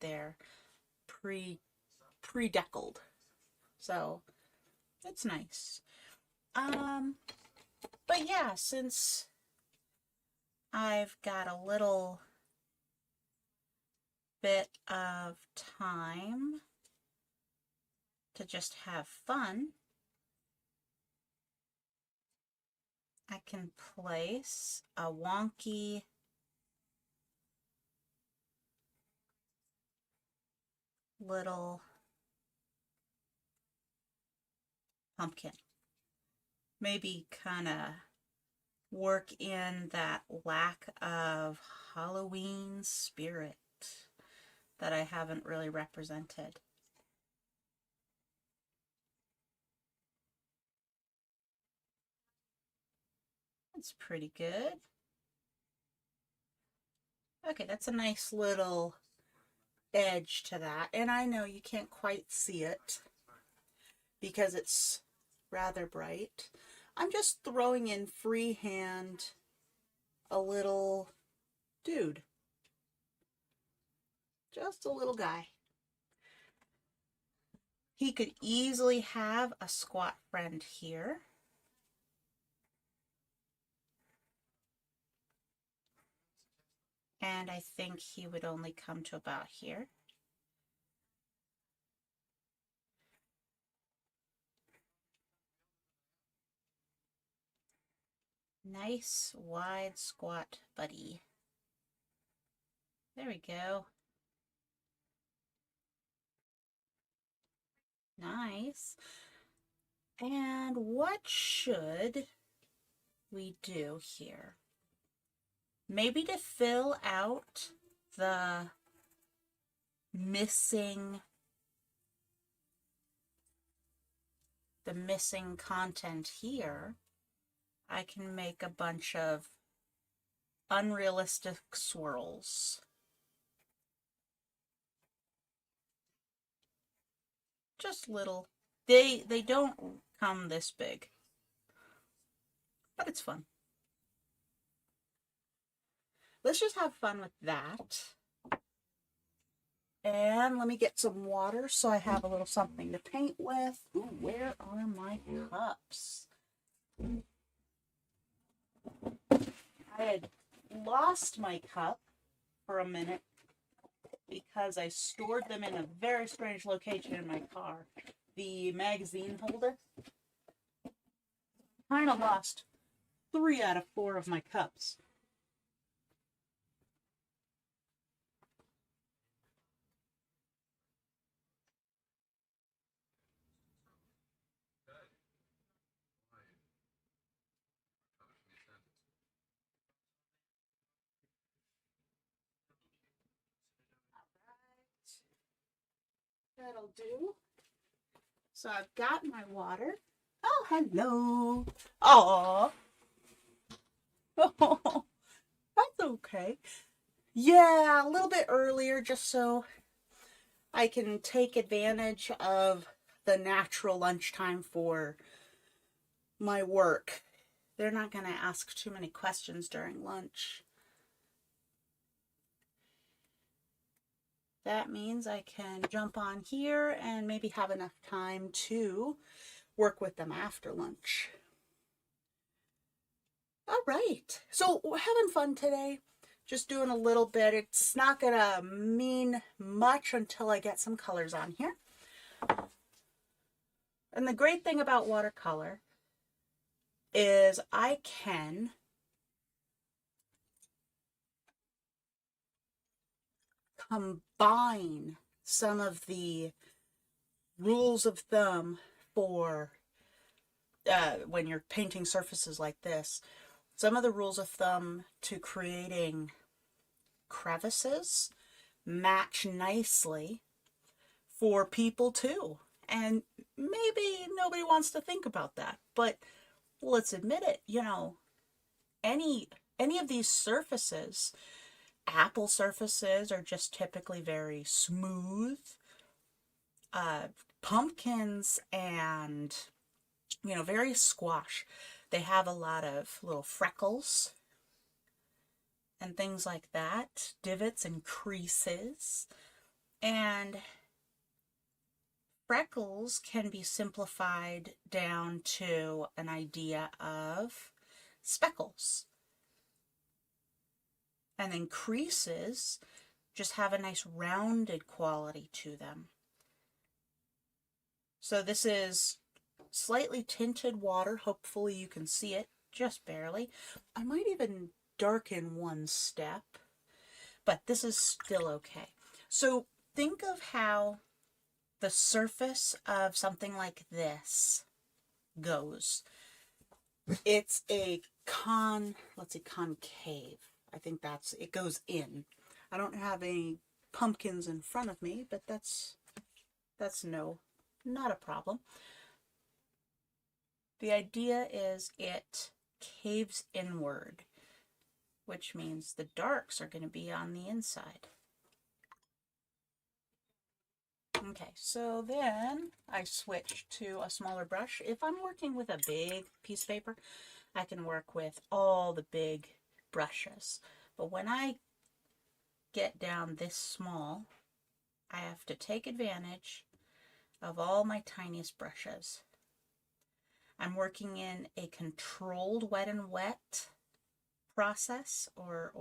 there pre-deckled. So it's nice. But yeah, since I've got a little bit of time to just have fun, I can place a wonky little pumpkin. Maybe kind of work in that lack of Halloween spirit that I haven't really represented. That's pretty good. Okay, that's a nice little edge to that. And I know you can't quite see it because it's rather bright. I'm just throwing in freehand a little dude. Just a little guy. He could easily have a squat friend here. And I think he would only come to about here. Nice wide squat buddy. There we go. Nice. And what should we do here? Maybe to fill out the missing content here, I can make a bunch of unrealistic swirls. Just little. They don't come this big, but it's fun. Let's just have fun with that. And let me get some water so I have a little something to paint with. Ooh, where are my cups? I had lost my cup for a minute because I stored them in a very strange location in my car. The magazine holder. Kind of lost 3 out of 4 of my cups. That'll do. So I've got my water. Oh, hello. Oh, that's okay. Yeah, a little bit earlier just so I can take advantage of the natural lunchtime for my work. They're not going to ask too many questions during lunch. That means I can jump on here and maybe have enough time to work with them after lunch. All right, so we're having fun today. Just doing a little bit. It's not gonna mean much until I get some colors on here. And the great thing about watercolor is I can combine some of the rules of thumb for when you're painting surfaces like this. Some of the rules of thumb to creating crevices match nicely for people too. And maybe nobody wants to think about that, but let's admit it, you know, any of these surfaces, apple surfaces are just typically very smooth. Pumpkins and, you know, very squash. They have a lot of little freckles and things like that, divots and creases. And freckles can be simplified down to an idea of speckles. And then creases just have a nice rounded quality to them. So this is slightly tinted water. Hopefully you can see it, just barely. I might even darken one step, but this is still okay. So think of how the surface of something like this goes. It's a concave. I think it goes in. I don't have any pumpkins in front of me, but that's not a problem. The idea is it caves inward, which means the darks are going to be on the inside. Okay, so then I switch to a smaller brush. If I'm working with a big piece of paper, I can work with all the big brushes. But when I get down this small, I have to take advantage of all my tiniest brushes. I'm working in a controlled wet and wet process, or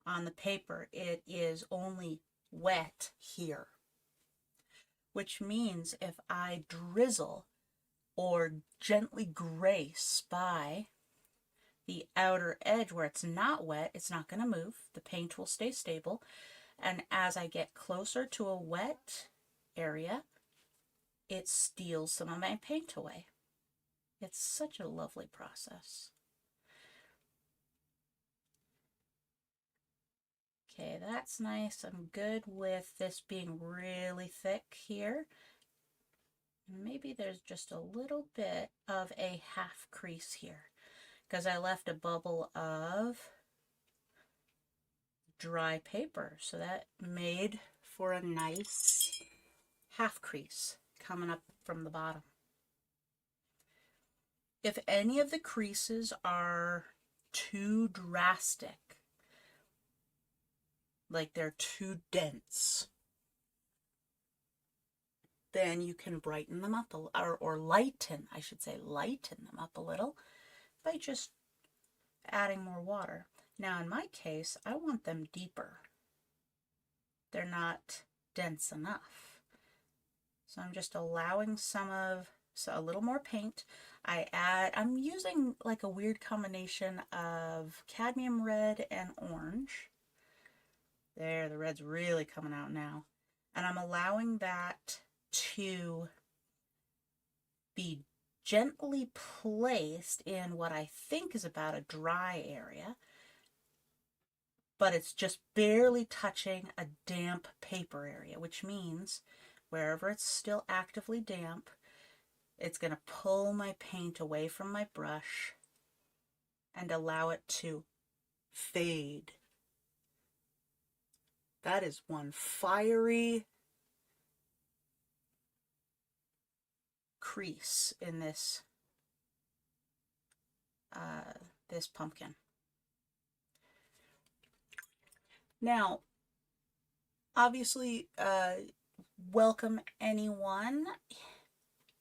on the paper it is only wet here, which means if I drizzle or gently grace by the outer edge where it's not wet, it's not going to move. The paint will stay stable. And as I get closer to a wet area, it steals some of my paint away. It's such a lovely process. Okay, that's nice. I'm good with this being really thick here. Maybe there's just a little bit of a half crease here because I left a bubble of dry paper. So that made for a nice half crease coming up from the bottom. If any of the creases are too drastic, like they're too dense, then you can brighten them up, or lighten, I should say, lighten them up a little by just adding more water. Now in my case, I want them deeper. They're not dense enough. So I'm just allowing a little more paint. I'm using like a weird combination of cadmium red and orange. There, the red's really coming out now. And I'm allowing that to be gently placed in what I think is about a dry area, but it's just barely touching a damp paper area, which means wherever it's still actively damp, it's going to pull my paint away from my brush and allow it to fade. That is one fiery crease in this this pumpkin. Now, obviously, welcome anyone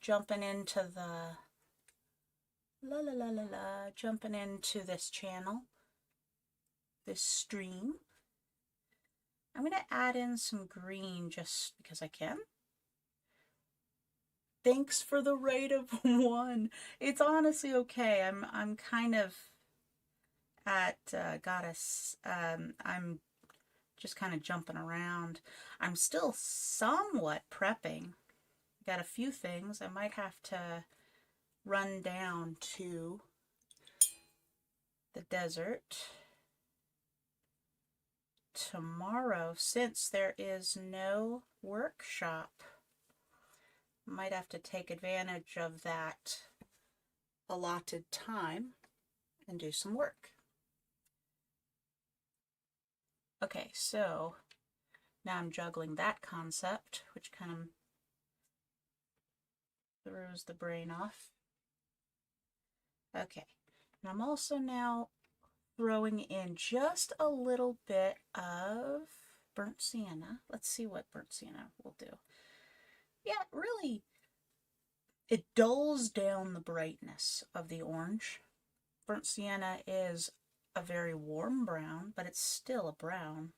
jumping into jumping into this channel, this stream. I'm going to add in some green just because I can. Thanks for the rate of 1. It's honestly okay. I'm kind of at goddess. I'm just kind of jumping around. I'm still somewhat prepping. Got a few things. I might have to run down to the desert tomorrow since there is no workshop. Might have to take advantage of that allotted time and do some work. Okay, so now I'm juggling that concept, which kind of throws the brain off. Okay, and I'm also now throwing in just a little bit of burnt sienna. Let's see what burnt sienna will do. Yeah, really, it dulls down the brightness of the orange. Burnt sienna is a very warm brown, but it's still a brown.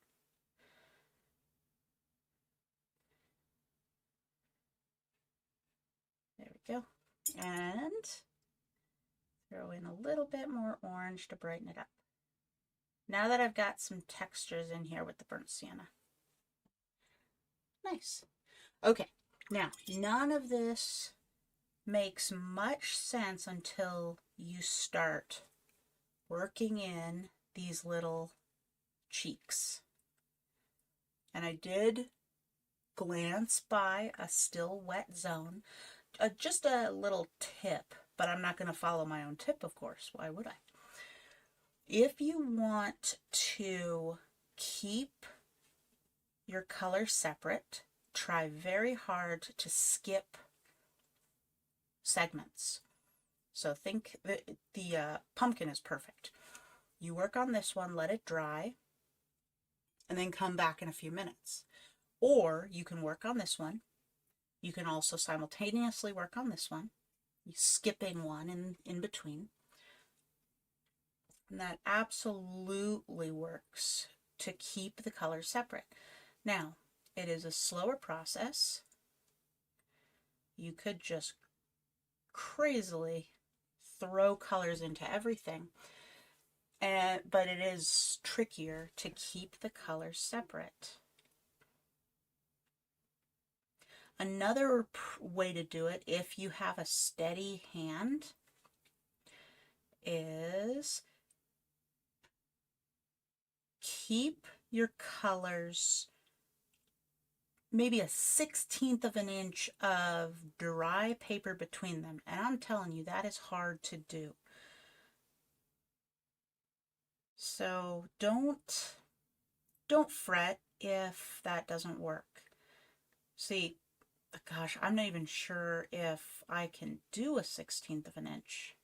There we go. And throw in a little bit more orange to brighten it up. Now that I've got some textures in here with the burnt sienna. Nice. Okay, now none of this makes much sense until you start working in these little cheeks. And I did glance by a still wet zone, just a little tip, but I'm not going to follow my own tip, of course. Why would I? If you want to keep your color separate, try very hard to skip segments. So think that the pumpkin is perfect. You work on this one, let it dry, and then come back in a few minutes. Or you can work on this one. You can also simultaneously work on this one, skipping one in between. And that absolutely works to keep the colors separate. Now, it is a slower process. You could just crazily throw colors into everything, but it is trickier to keep the colors separate. Another way to do it, if you have a steady hand, is keep your colors maybe a 1/16 of an inch of dry paper between them. And I'm telling you, that is hard to do. So don't fret if that doesn't work. See, gosh, I'm not even sure if I can do a 1/16 of an inch.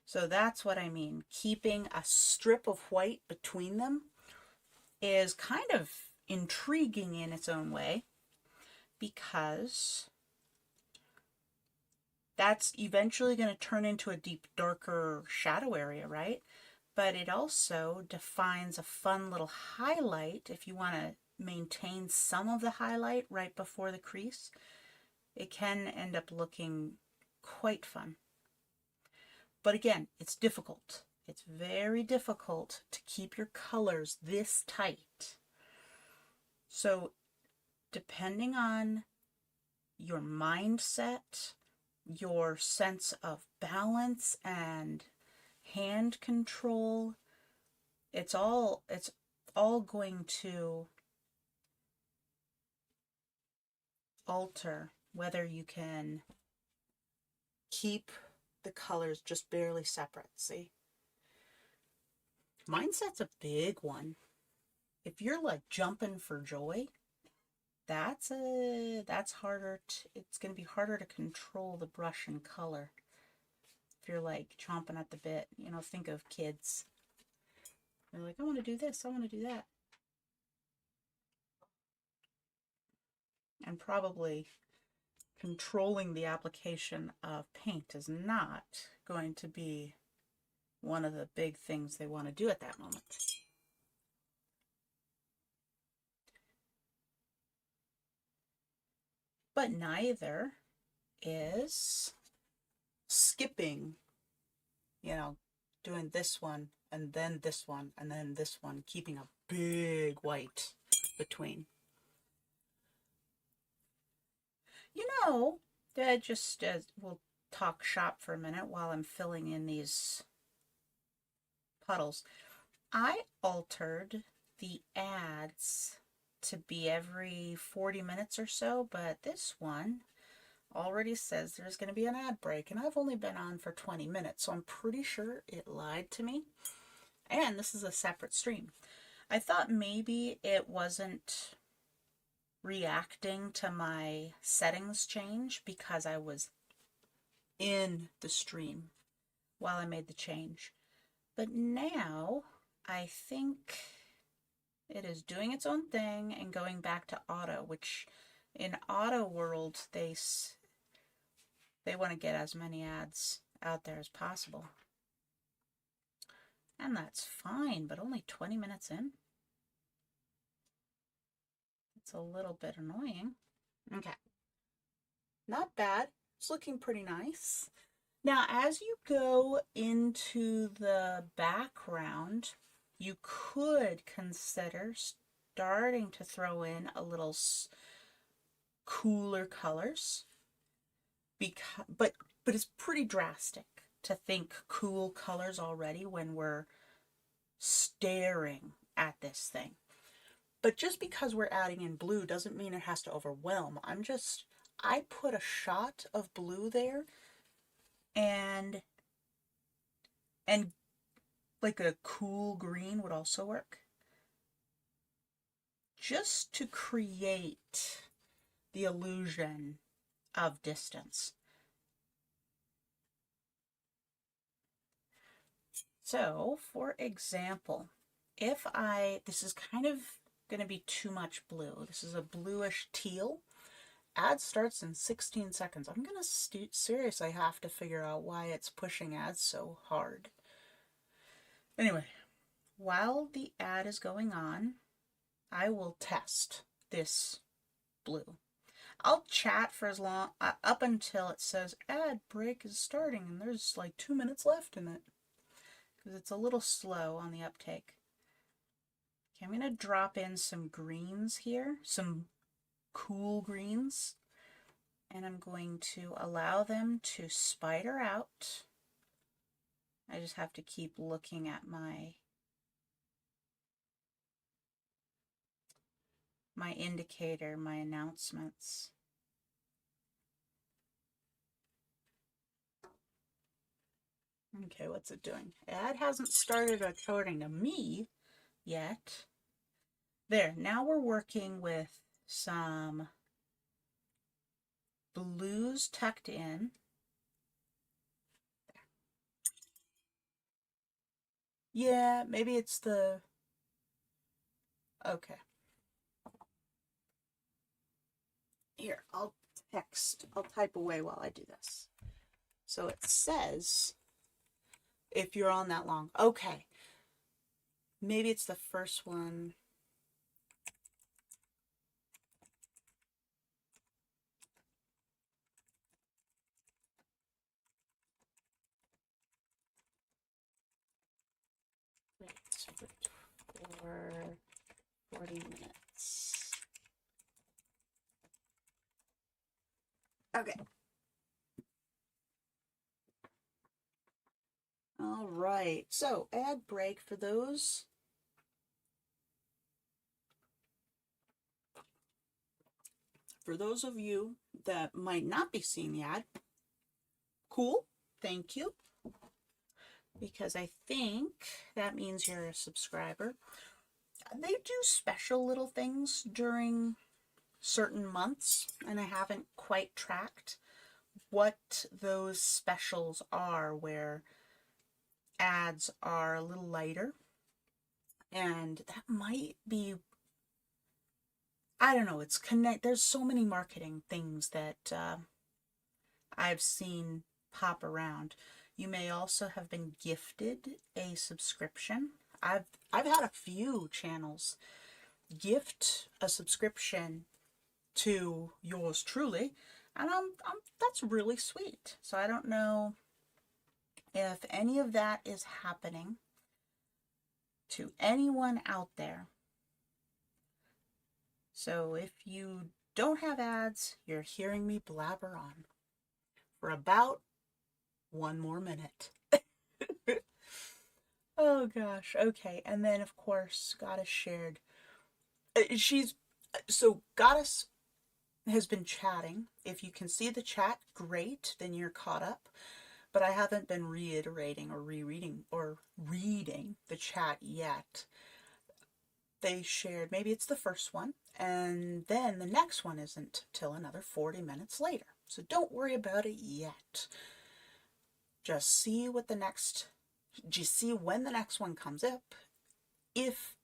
So that's what I mean. Keeping a strip of white between them is kind of intriguing in its own way, because that's eventually going to turn into a deep, darker shadow area, right? But it also defines a fun little highlight. If you want to maintain some of the highlight right before the crease, it can end up looking quite fun. But again, it's difficult. It's very difficult to keep your colors this tight. So depending on your mindset, your sense of balance and hand control, it's all going to alter whether you can keep the colors just barely separate. See? Mindset's a big one. If you're like jumping for joy, that's harder it's going to be harder to control the brush and color. If you're like chomping at the bit, you know, think of kids. They're like, I want to do this, I want to do that. And probably controlling the application of paint is not going to be one of the big things they want to do at that moment. But neither is skipping, you know, doing this one and then this one and then this one, keeping a big white between. You know, just we'll talk shop for a minute while I'm filling in these puddles. I altered the ads to be every 40 minutes or so, but this one already says there's going to be an ad break, and I've only been on for 20 minutes, so I'm pretty sure it lied to me. And this is a separate stream. I thought maybe it wasn't reacting to my settings change because I was in the stream while I made the change. But now I think it is doing its own thing and going back to auto, which in auto world, they want to get as many ads out there as possible. And that's fine, but only 20 minutes in. It's a little bit annoying. Okay. Not bad. It's looking pretty nice. Now, as you go into the background, you could consider starting to throw in a little cooler colors. But it's pretty drastic to think cool colors already when we're staring at this thing. But just because we're adding in blue doesn't mean it has to overwhelm. I put a shot of blue there and like a cool green would also work. Just to create the illusion of distance. So, for example, this is kind of going to be too much blue. This is a bluish teal. Ad starts in 16 seconds. I'm going to seriously have to figure out why it's pushing ads so hard. Anyway, while the ad is going on, I will test this blue. I'll chat for as long, up until it says ad break is starting, and there's like 2 minutes left in it. Because it's a little slow on the uptake. Okay, I'm going to drop in some greens here, some cool greens, and I'm going to allow them to spider out. I just have to keep looking at my indicator, my announcements. Okay, what's it doing? Ad hasn't started according to me yet. There, now we're working with some blues tucked in. There. Yeah, maybe it's the... Okay. Here, I'll type away while I do this. So it says, if you're on that long. Okay. Maybe it's the first one. Wait, for 40 minutes. Okay. All right. So, ad break for those. For those of you that might not be seeing the ad, cool. Thank you. Because I think that means you're a subscriber. They do special little things during certain months, and I haven't quite tracked what those specials are where ads are a little lighter. And that might be, I don't know, there's so many marketing things that I've seen pop around. You may also have been gifted a subscription. I've had a few channels gift a subscription to yours truly, and that's really sweet. So I don't know if any of that is happening to anyone out there. So if you don't have ads, you're hearing me blabber on for about 1 more minute. Oh gosh, okay. And then of course Goddess shared, Goddess has been chatting. If you can see the chat, great, then you're caught up. But I haven't been reiterating or rereading or reading the chat yet. They shared, maybe it's the first one, and then the next one isn't till another 40 minutes later. So don't worry about it yet. Just see when the next one comes up, if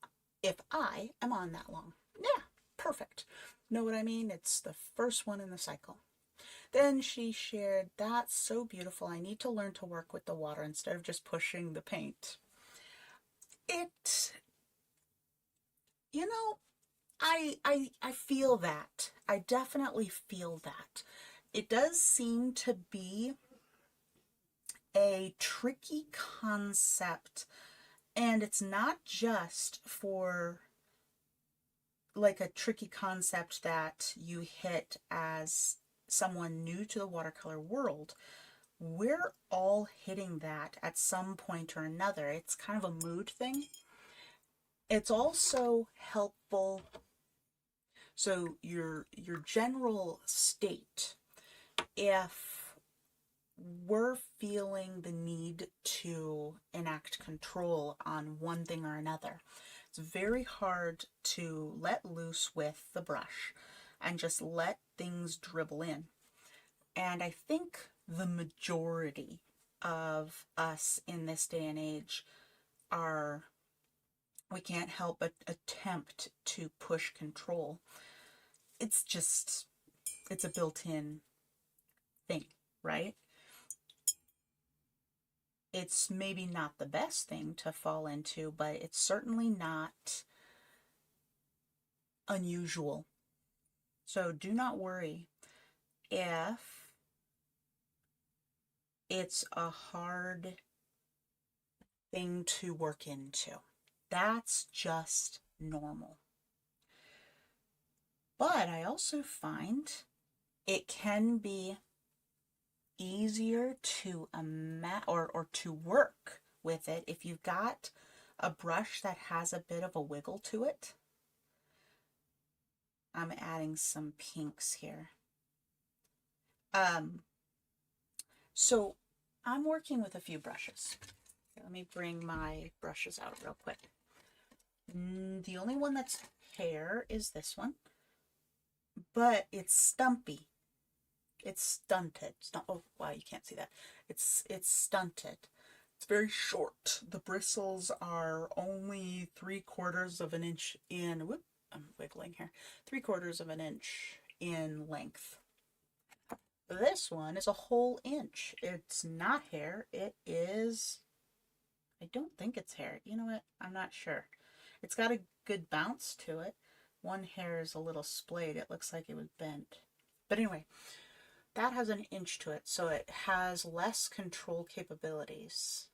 I am on that long. Yeah, perfect. Know what I mean? It's the first one in the cycle. Then she shared, that's so beautiful. I need to learn to work with the water instead of just pushing the paint. It, you know, I feel that. I definitely feel that. It does seem to be a tricky concept, and it's not just for like a tricky concept that you hit as someone new to the watercolor world. We're all hitting that at some point or another. It's kind of a mood thing. It's also helpful. So your general state, if we're feeling the need to enact control on one thing or another, it's very hard to let loose with the brush and just let things dribble in. And I think the majority of us in this day and age are, we can't help but attempt to push control. It's just, it's a built-in thing, right? It's maybe not the best thing to fall into, but it's certainly not unusual. So do not worry if it's a hard thing to work into. That's just normal. But I also find it can be easier to or to work with it if you've got a brush that has a bit of a wiggle to it. I'm adding some pinks here. So I'm working with a few brushes. Let me bring my brushes out real quick. The only one that's hair is this one, but it's stumpy. It's stunted. Oh, wow, you can't see that. It's stunted. It's very short. The bristles are only 3/4 of an inch in, whoop, I'm wiggling here, 3/4 of an inch in length. This one is a whole inch. It's not hair. It is, I don't think it's hair. You know what? I'm not sure. It's got a good bounce to it. One hair is a little splayed. It looks like it was bent. But anyway, that has an inch to it, so it has less control capabilities.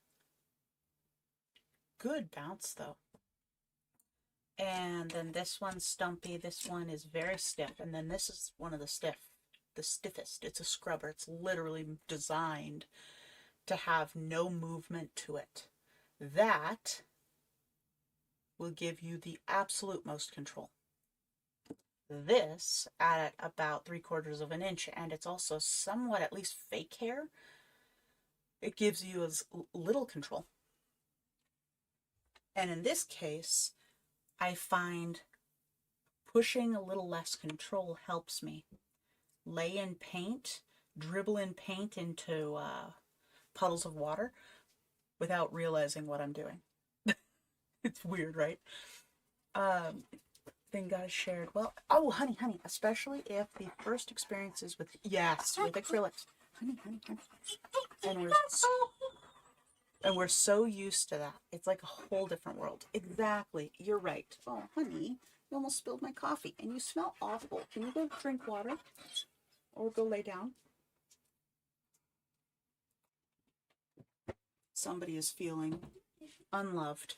Good bounce though. And then this one's stumpy. This one is very stiff. And then this is one of the stiffest. It's a scrubber. It's literally designed to have no movement to it. That will give you the absolute most control. This at about 3/4 of an inch, and it's also somewhat at least fake hair. It gives you as little control. And in this case, I find pushing a little less control helps me. Lay in paint, dribble in paint into puddles of water without realizing what I'm doing. It's weird, right? Thing guys shared. Well, oh, honey, especially if the first experience is with, yes, with acrylics. Honey. And we're so used to that. It's like a whole different world. Exactly. You're right. Oh, honey, you almost spilled my coffee and you smell awful. Can you go drink water or go lay down? Somebody is feeling unloved.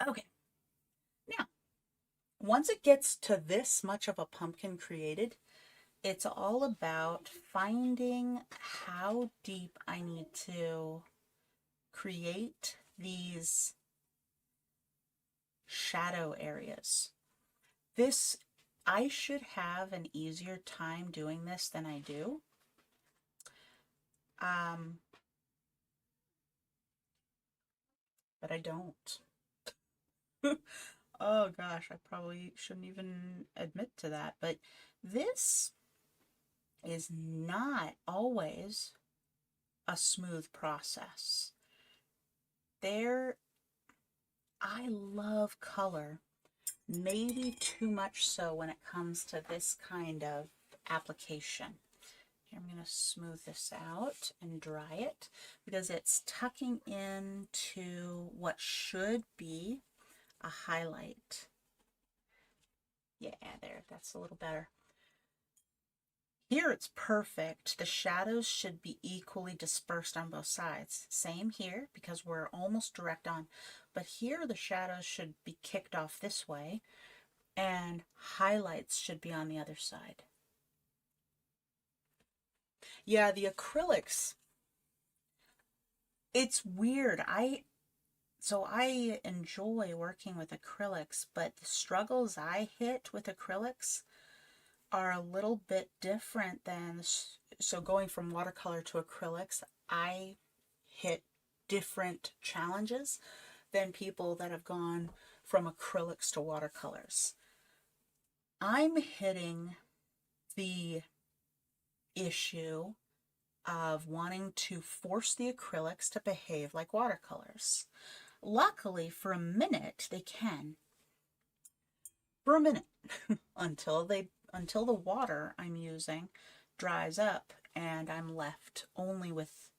Okay. Now, once it gets to this much of a pumpkin created, it's all about finding how deep I need to create these shadow areas. This, I should have an easier time doing this than I do. But I don't. Oh gosh, I probably shouldn't even admit to that, but this is not always a smooth process. I love color, maybe too much so when it comes to this kind of application. Here, I'm going to smooth this out and dry it because it's tucking into what should be a highlight. Yeah, there, that's a little better. Here it's perfect. The shadows should be equally dispersed on both sides. Same here because we're almost direct on. But here the shadows should be kicked off this way and highlights should be on the other side. Yeah, the acrylics, it's weird. I enjoy working with acrylics, but the struggles I hit with acrylics are a little bit different than, so going from watercolor to acrylics, I hit different challenges than people that have gone from acrylics to watercolors. I'm hitting the issue of wanting to force the acrylics to behave like watercolors. Luckily, for a minute, they can. For a minute, until the water I'm using dries up and I'm left only with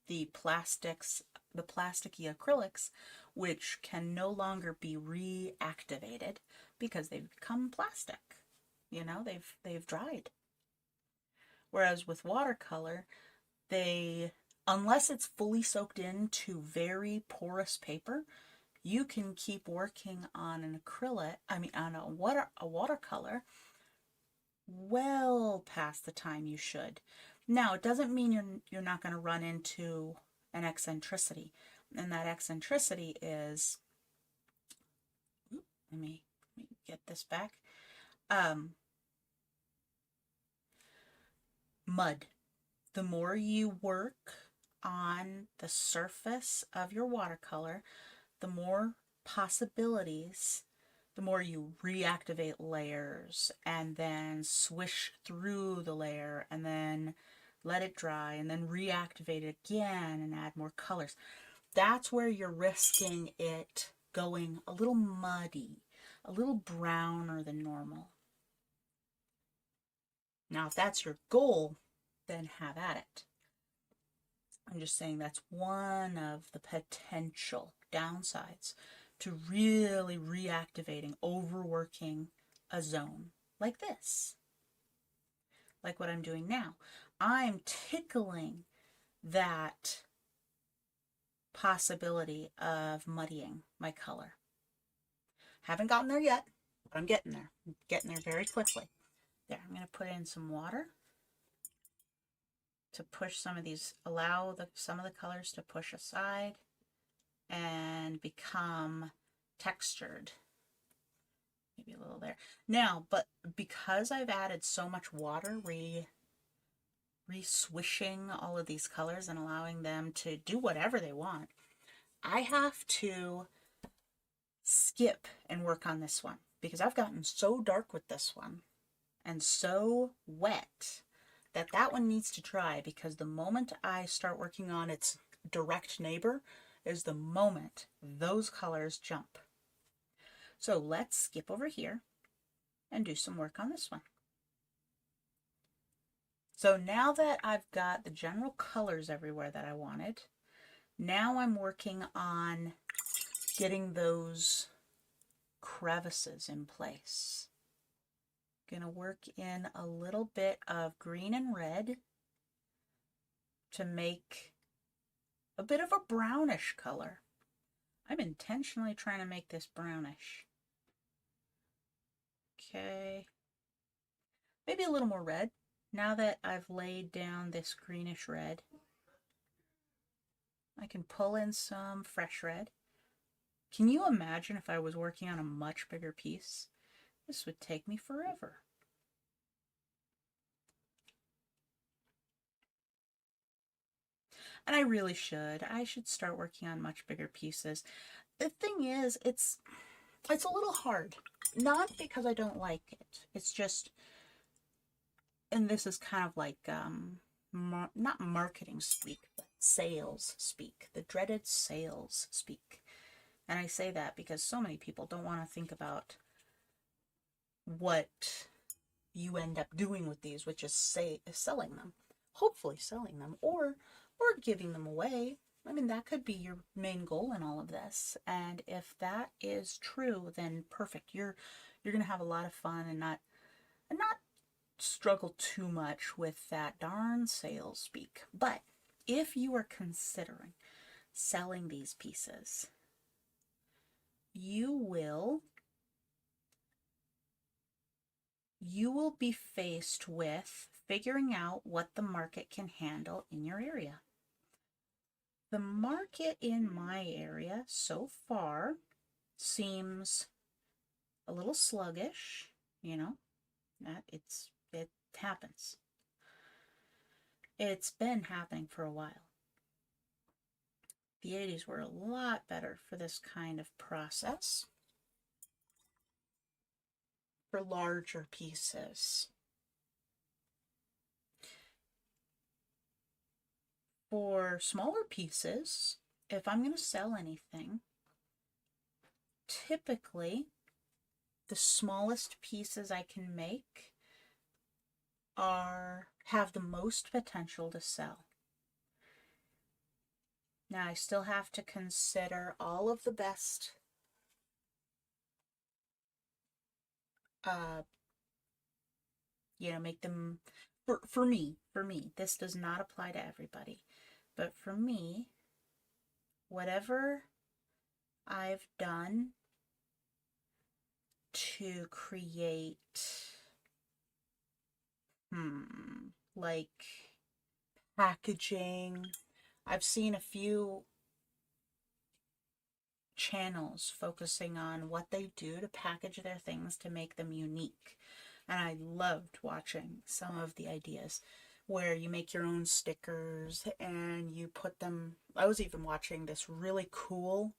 the plasticky acrylics, which can no longer be reactivated because they've become plastic. You know, they've dried. Whereas with watercolor, unless it's fully soaked into very porous paper, you can keep working on an acrylic, on a watercolor well past the time you should. Now, it doesn't mean you're not going to run into an eccentricity. And that eccentricity is, let me get this back, mud. The more you work on the surface of your watercolor, the more possibilities, the more you reactivate layers and then swish through the layer and then let it dry and then reactivate it again and add more colors. That's where you're risking it going a little muddy, a little browner than normal. Now, if that's your goal, then have at it. I'm just saying that's one of the potential downsides to really reactivating, overworking a zone like this. Like what I'm doing now. I'm tickling that possibility of muddying my color. Haven't gotten there yet, but I'm getting there. I'm getting there very quickly. There, I'm going to put in some water to push some of these, allow some of the colors to push aside and become textured. Maybe a little there. Now, but because I've added so much water, re-swishing all of these colors and allowing them to do whatever they want, I have to skip and work on this one because I've gotten so dark with this one and so wet that one needs to dry, because the moment I start working on its direct neighbor is the moment those colors jump. So let's skip over here and do some work on this one. So now that I've got the general colors everywhere that I wanted, now I'm working on getting those crevices in place. Gonna work in a little bit of green and red to make a bit of a brownish color. I'm intentionally trying to make this brownish. Okay. Maybe a little more red now that I've laid down this greenish red. I can pull in some fresh red. Can you imagine if I was working on a much bigger piece? This would take me forever. And I really should. I should start working on much bigger pieces. The thing is, it's a little hard. Not because I don't like it. It's just, and this is kind of like, not marketing speak, but sales speak. The dreaded sales speak. And I say that because so many people don't want to think about what you end up doing with these, which is selling them, hopefully selling them, or giving them away. I mean, that could be your main goal in all of this. And if that is true, then perfect. You're gonna have a lot of fun and not struggle too much with that darn sales speak. But if you are considering selling these pieces, you will be faced with figuring out what the market can handle in your area. The market in my area so far seems a little sluggish, you know, it happens. It's been happening for a while. The 80s were a lot better for this kind of process, for larger pieces. For smaller pieces, if I'm going to sell anything, typically the smallest pieces I can make have the most potential to sell. Now I still have to consider all of the best make them for me, this does not apply to everybody, but for me, whatever I've done to create like packaging, I've seen a few channels focusing on what they do to package their things to make them unique. And I loved watching some of the ideas where you make your own stickers and you put them. I was even watching this really cool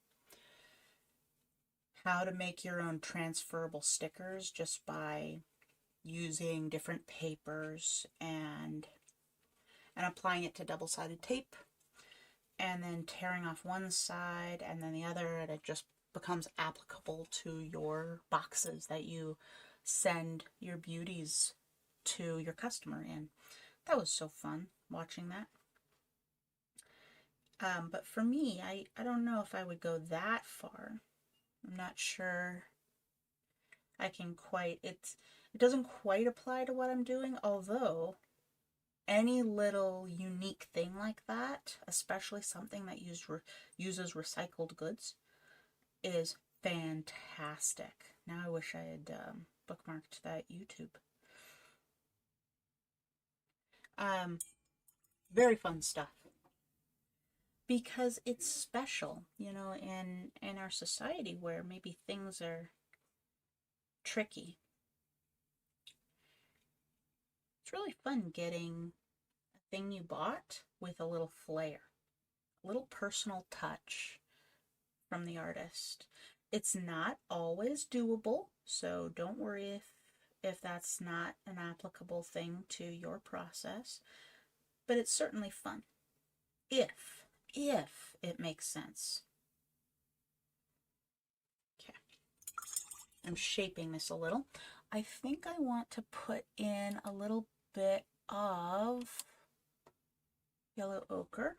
how to make your own transferable stickers just by using different papers and applying it to double-sided tape and then tearing off one side and then the other, and it just becomes applicable to your boxes that you send your beauties to your customer in. That was so fun watching that. But for me, I don't know if I would go that far. I'm not sure I can quite, it doesn't quite apply to what I'm doing, although any little unique thing like that, especially something that uses recycled goods, is fantastic. Now I wish I had bookmarked that YouTube. Very fun stuff. Because it's special, you know, in our society where maybe things are tricky. It's really fun getting a thing you bought with a little flair, a little personal touch from the artist. It's not always doable, so don't worry if that's not an applicable thing to your process, but it's certainly fun if it makes sense. Okay, I'm shaping this a little. I think I want to put in a little bit of yellow ochre.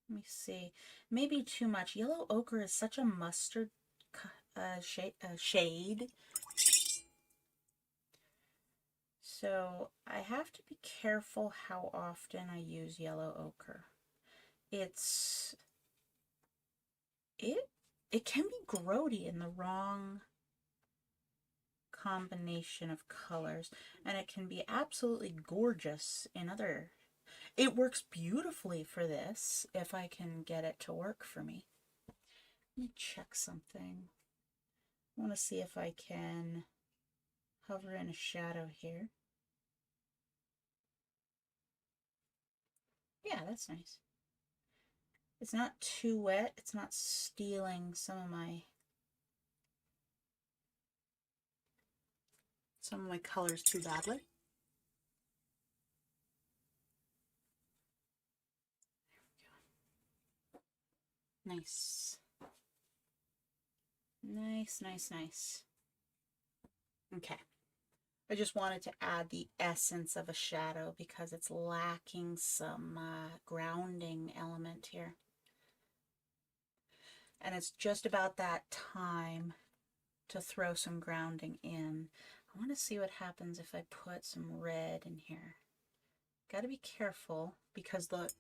Let me see. Maybe too much. Yellow ochre is such a mustard shade. So I have to be careful how often I use yellow ochre. It can be grody in the wrong combination of colors, and it can be absolutely gorgeous in other. It works beautifully for this if I can get it to work for me. Let me check something. I want to see if I can hover in a shadow here. Yeah, that's nice. It's not too wet. It's not stealing some of my colors too badly. There we go. Nice. Nice, nice, nice. Okay. I just wanted to add the essence of a shadow because it's lacking some grounding element here. And it's just about that time to throw some grounding in. I want to see what happens if I put some red in here. Got to be careful because the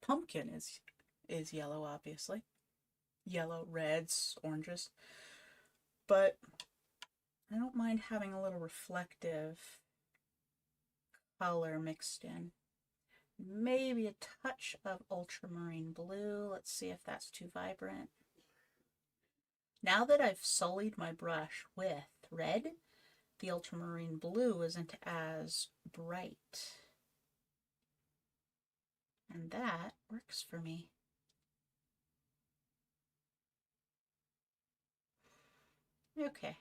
pumpkin is yellow, obviously. Yellow, reds, oranges. But I don't mind having a little reflective color mixed in. Maybe a touch of ultramarine blue. Let's see if that's too vibrant. Now that I've sullied my brush with red, the ultramarine blue isn't as bright. And that works for me. Okay.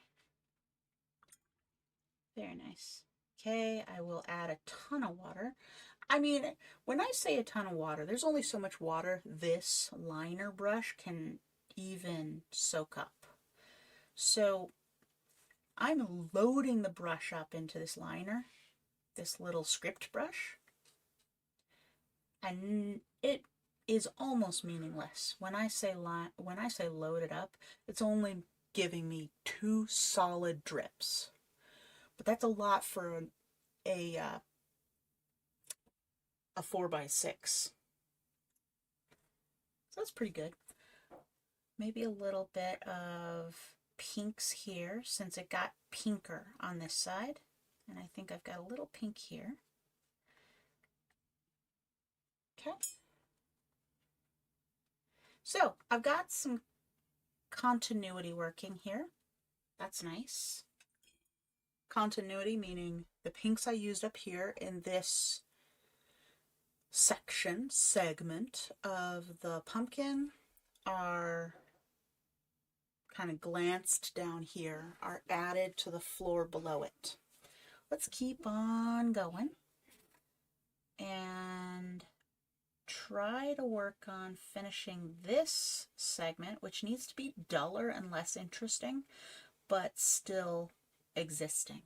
Very nice. Okay, I will add a ton of water. I mean, when I say a ton of water, there's only so much water this liner brush can even soak up. So I'm loading the brush up into this liner, this little script brush, and it is almost meaningless. When I say load it up, it's only giving me 2 solid drips. But that's a lot for a 4x6. So that's pretty good. Maybe a little bit of pinks here since it got pinker on this side. And I think I've got a little pink here. Okay. So I've got some continuity working here. That's nice. Continuity meaning the pinks I used up here in this segment of the pumpkin are kind of glanced down here, are added to the floor below it. Let's keep on going and try to work on finishing this segment, which needs to be duller and less interesting, but still existing.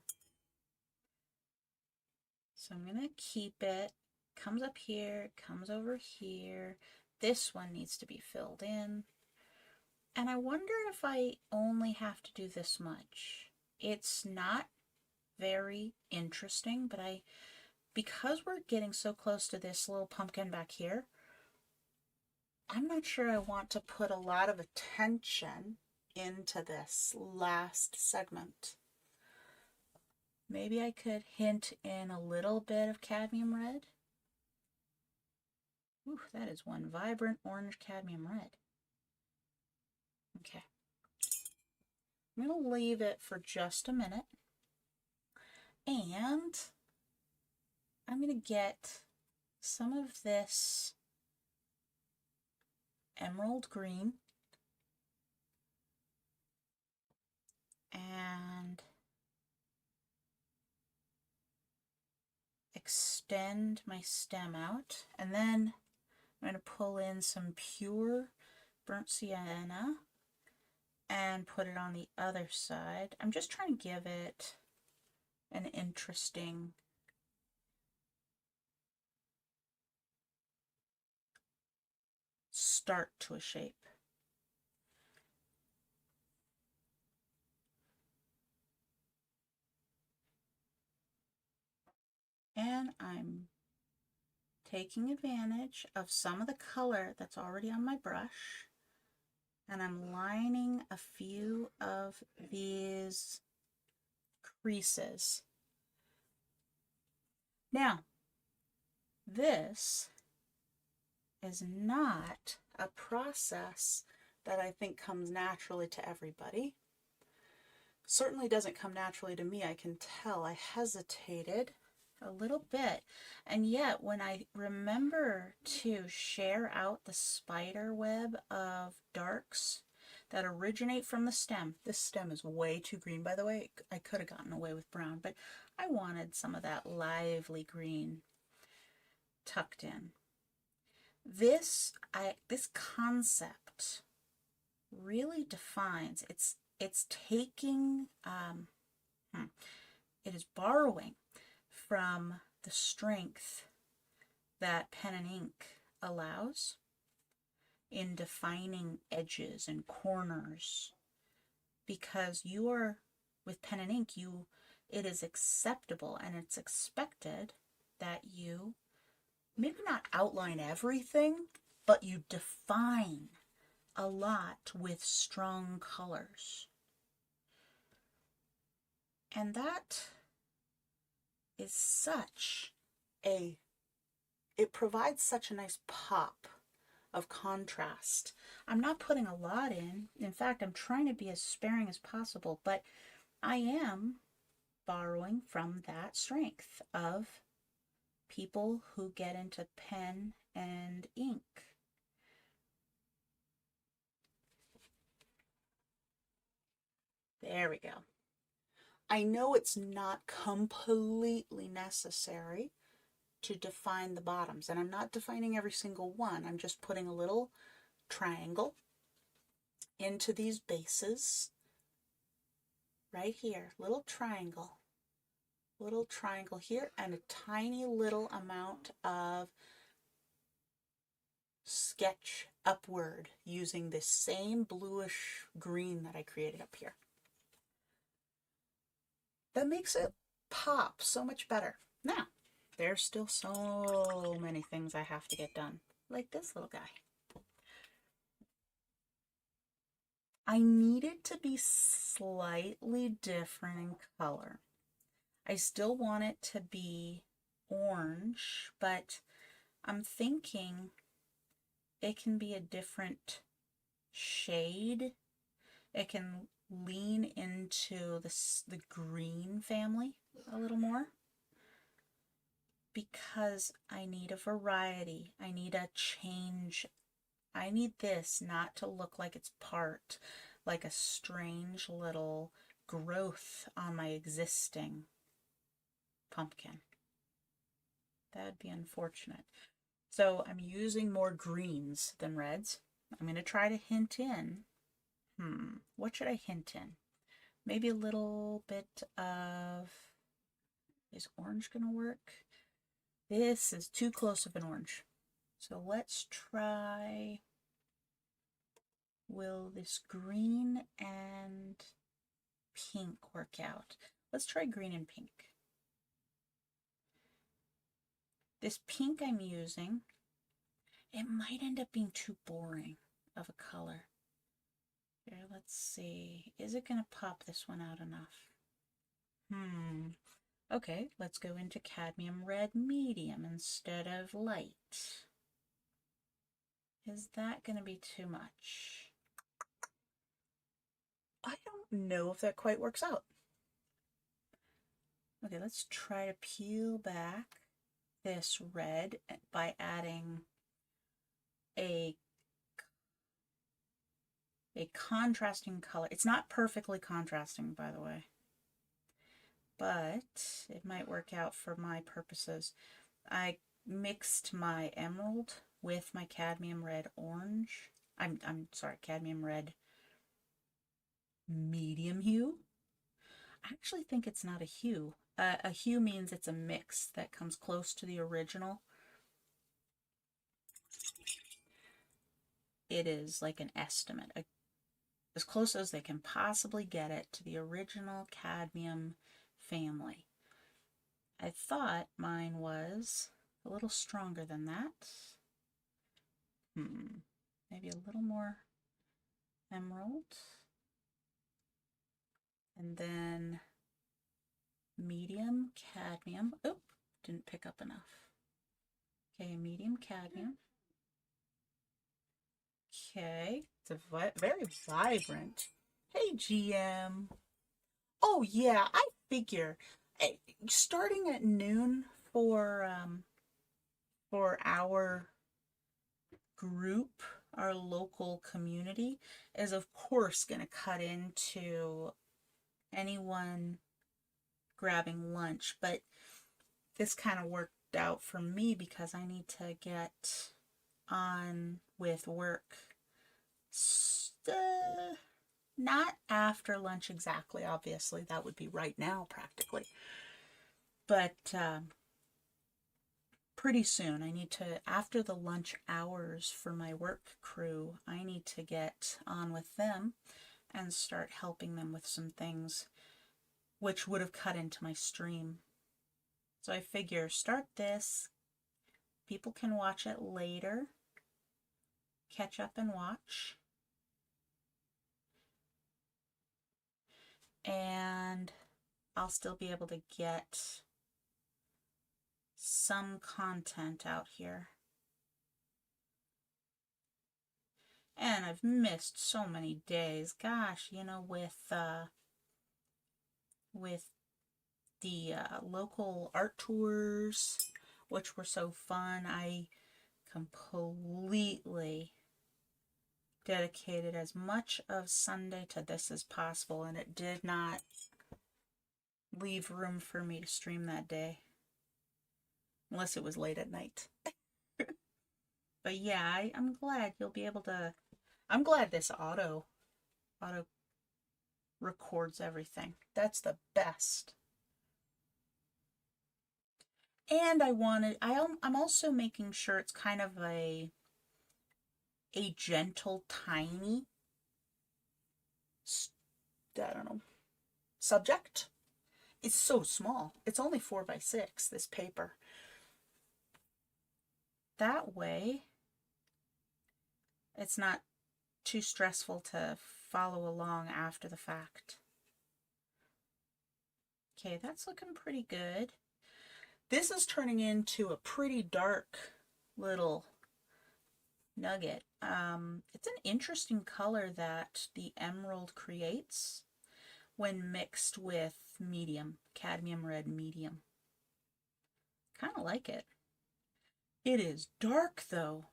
So I'm going to keep it, comes up here, comes over here. This one needs to be filled in. And I wonder if I only have to do this much. It's not very interesting, but because we're getting so close to this little pumpkin back here, I'm not sure I want to put a lot of attention into this last segment. Maybe I could hint in a little bit of cadmium red. Ooh, that is one vibrant orange cadmium red. Okay. I'm going to leave it for just a minute. And I'm going to get some of this emerald green and extend my stem out. And then I'm going to pull in some pure burnt sienna and put it on the other side. I'm just trying to give it an interesting start to a shape. And I'm taking advantage of some of the color that's already on my brush, and I'm lining a few of these creases. Now, this is not a process that I think comes naturally to everybody. Certainly doesn't come naturally to me. I can tell I hesitated a little bit, and yet when I remember to share out the spider web of darks that originate from the stem. This stem is way too green, by the way. I could have gotten away with brown, but I wanted some of that lively green tucked in. this concept really defines, it's taking, it is borrowing from the strength that pen and ink allows in defining edges and corners, because you are, with pen and ink, it is acceptable and it's expected that you maybe not outline everything, but you define a lot with strong colors. And that is it provides such a nice pop of contrast. I'm not putting a lot in. In fact, I'm trying to be as sparing as possible, but I am borrowing from that strength of people who get into pen and ink. There we go. I know it's not completely necessary to define the bottoms, and I'm not defining every single one. I'm just putting a little triangle into these bases right here, little triangle here, and a tiny little amount of sketch upward using this same bluish green that I created up here. That makes it pop so much better. Now, there's still so many things I have to get done, like this little guy. I need it to be slightly different in color. I still want it to be orange, but I'm thinking it can be a different shade. It can lean into the green family a little more, because I need a variety. I need a change. I need this not to look like it's like a strange little growth on my existing pumpkin. That'd be unfortunate. So I'm using more greens than reds. I'm going to try to hint in. What should I hint in? Maybe a little bit of... Is orange going to work? This is too close of an orange. So let's try... Will this green and pink work out? Let's try green and pink. This pink I'm using, it might end up being too boring of a color. Here, let's see. Is it going to pop this one out enough? Okay, let's go into cadmium red medium instead of light. Is that going to be too much? I don't know if that quite works out. Okay, let's try to peel back this red by adding a contrasting color. It's not perfectly contrasting, by the way, but it might work out for my purposes. I mixed my emerald with my cadmium red orange. I'm sorry, cadmium red medium hue. I actually think it's not a hue. A hue means it's a mix that comes close to the original. It is like an estimate, as close as they can possibly get it to the original cadmium family. I thought mine was a little stronger than that. Maybe a little more emerald. And then medium cadmium. Oh, didn't pick up enough. Okay, medium cadmium. Okay, it's a very vibrant. Hey, GM. Oh yeah, I figure starting at noon for our group, our local community, is of course going to cut into anyone grabbing lunch, but this kind of worked out for me because I need to get on with work. Not after lunch exactly, obviously. That would be right now practically. But pretty soon. I need to, after the lunch hours for my work crew, I need to get on with them and start helping them with some things which would have cut into my stream. So I figure start this, people can watch it later, catch up and watch, and I'll still be able to get some content out here. And I've missed so many days. Gosh, you know, with the local art tours, which were so fun, I completely dedicated as much of Sunday to this as possible, and it did not leave room for me to stream that day. Unless it was late at night. But yeah, I'm glad you'll be able to... I'm glad this auto records everything. That's the best. And I'm also making sure it's kind of a gentle, tiny, I don't know, subject. It's so small. It's only 4x6, this paper. That way, it's not too stressful to follow along after the fact. Okay, that's looking pretty good. This is turning into a pretty dark little nugget. It's an interesting color that the emerald creates when mixed with medium, cadmium red medium. Kind of like it. It is dark though.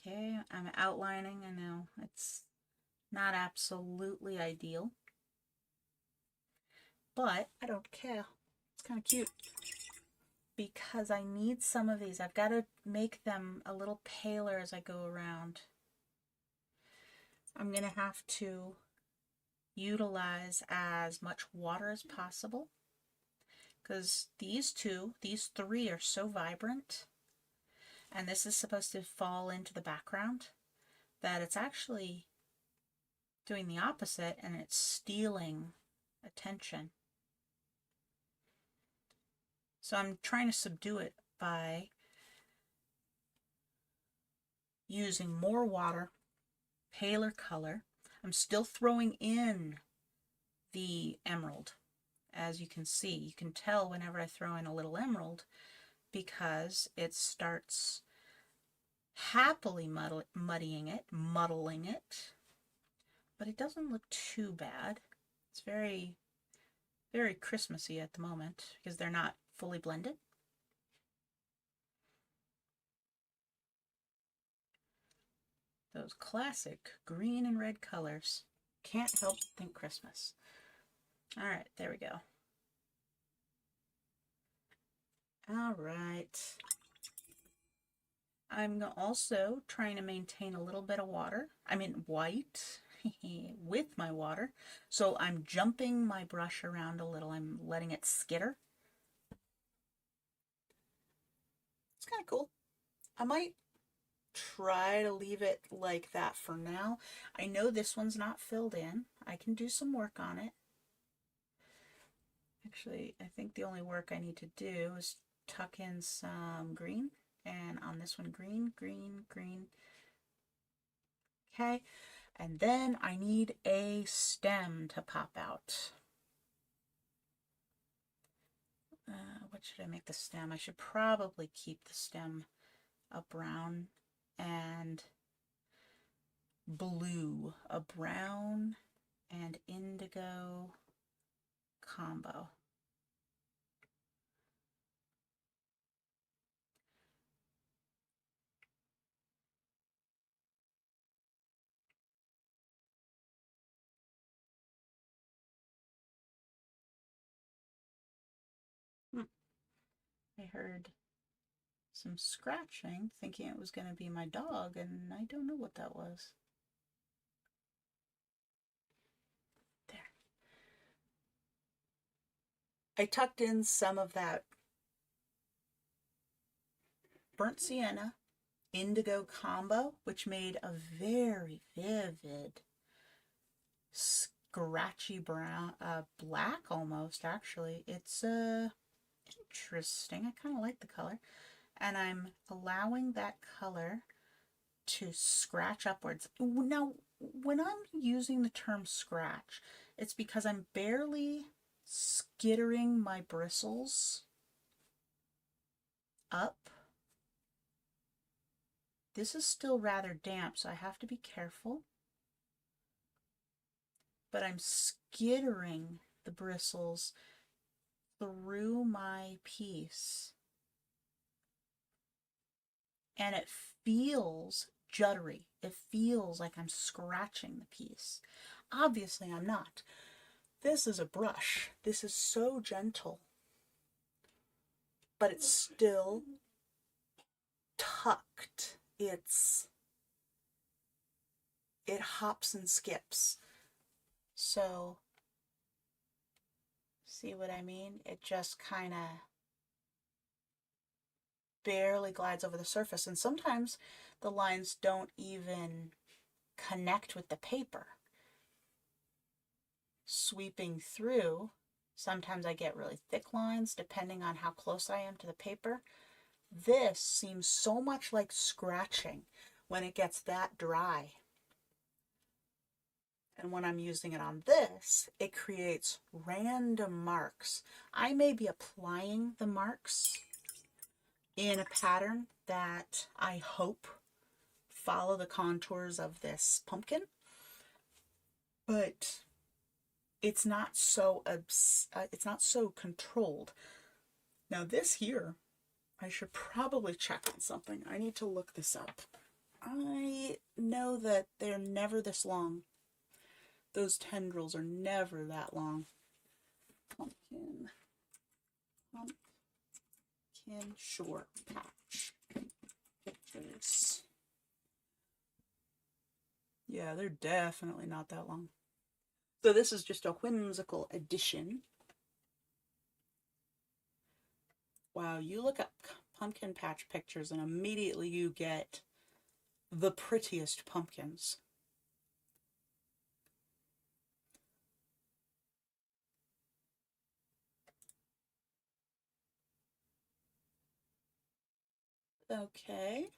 Okay, I'm outlining. I know it's not absolutely ideal, but I don't care. It's kind of cute because I need some of these. I've got to make them a little paler as I go around. I'm going to have to utilize as much water as possible because these three are so vibrant, and this is supposed to fall into the background, that it's actually doing the opposite and it's stealing attention. So I'm trying to subdue it by using more water, paler color. I'm still throwing in the emerald. As you can see, you can tell whenever I throw in a little emerald because it starts happily muddling it, but it doesn't look too bad. It's very, very Christmassy at the moment because they're not fully blended. Those classic green and red colors. Can't help but think Christmas. All right, there we go. All right. I'm also trying to maintain a little bit of water. I mean white with my water. So I'm jumping my brush around a little. I'm letting it skitter. It's kind of cool. I might try to leave it like that for now. I know this one's not filled in. I can do some work on it. Actually, I think the only work I need to do is tuck in some green, and on this one green, green, green. Okay, and then I need a stem to pop out. What should I make the stem? I should probably keep the stem a brown and blue, a brown and indigo combo. I I heard some scratching, thinking it was going to be my dog, and I don't know what that was. There. I tucked in some of that burnt sienna indigo combo, which made a very vivid scratchy brown, black almost, actually. It's interesting. I kind of like the color. And I'm allowing that color to scratch upwards. Now, when I'm using the term scratch, it's because I'm barely skittering my bristles up. This is still rather damp, so I have to be careful. But I'm skittering the bristles through my piece. And it feels juddery. It feels like I'm scratching the piece. Obviously, I'm not. This is a brush. This is so gentle. But it's still tucked. It hops and skips. So, see what I mean? It just kind of barely glides over the surface. And sometimes the lines don't even connect with the paper. Sweeping through, sometimes I get really thick lines depending on how close I am to the paper. This seems so much like scratching when it gets that dry. And when I'm using it on this, it creates random marks. I may be applying the marks in a pattern that I hope follow the contours of this pumpkin, but it's not so controlled. Now this here, I should probably check on something. I need to look this up. I know that they're never this long. Those tendrils are never that long. Pumpkin short patch pictures. Yeah, they're definitely not that long. So this is just a whimsical edition. Wow, you look up pumpkin patch pictures and immediately you get the prettiest pumpkins. Okay.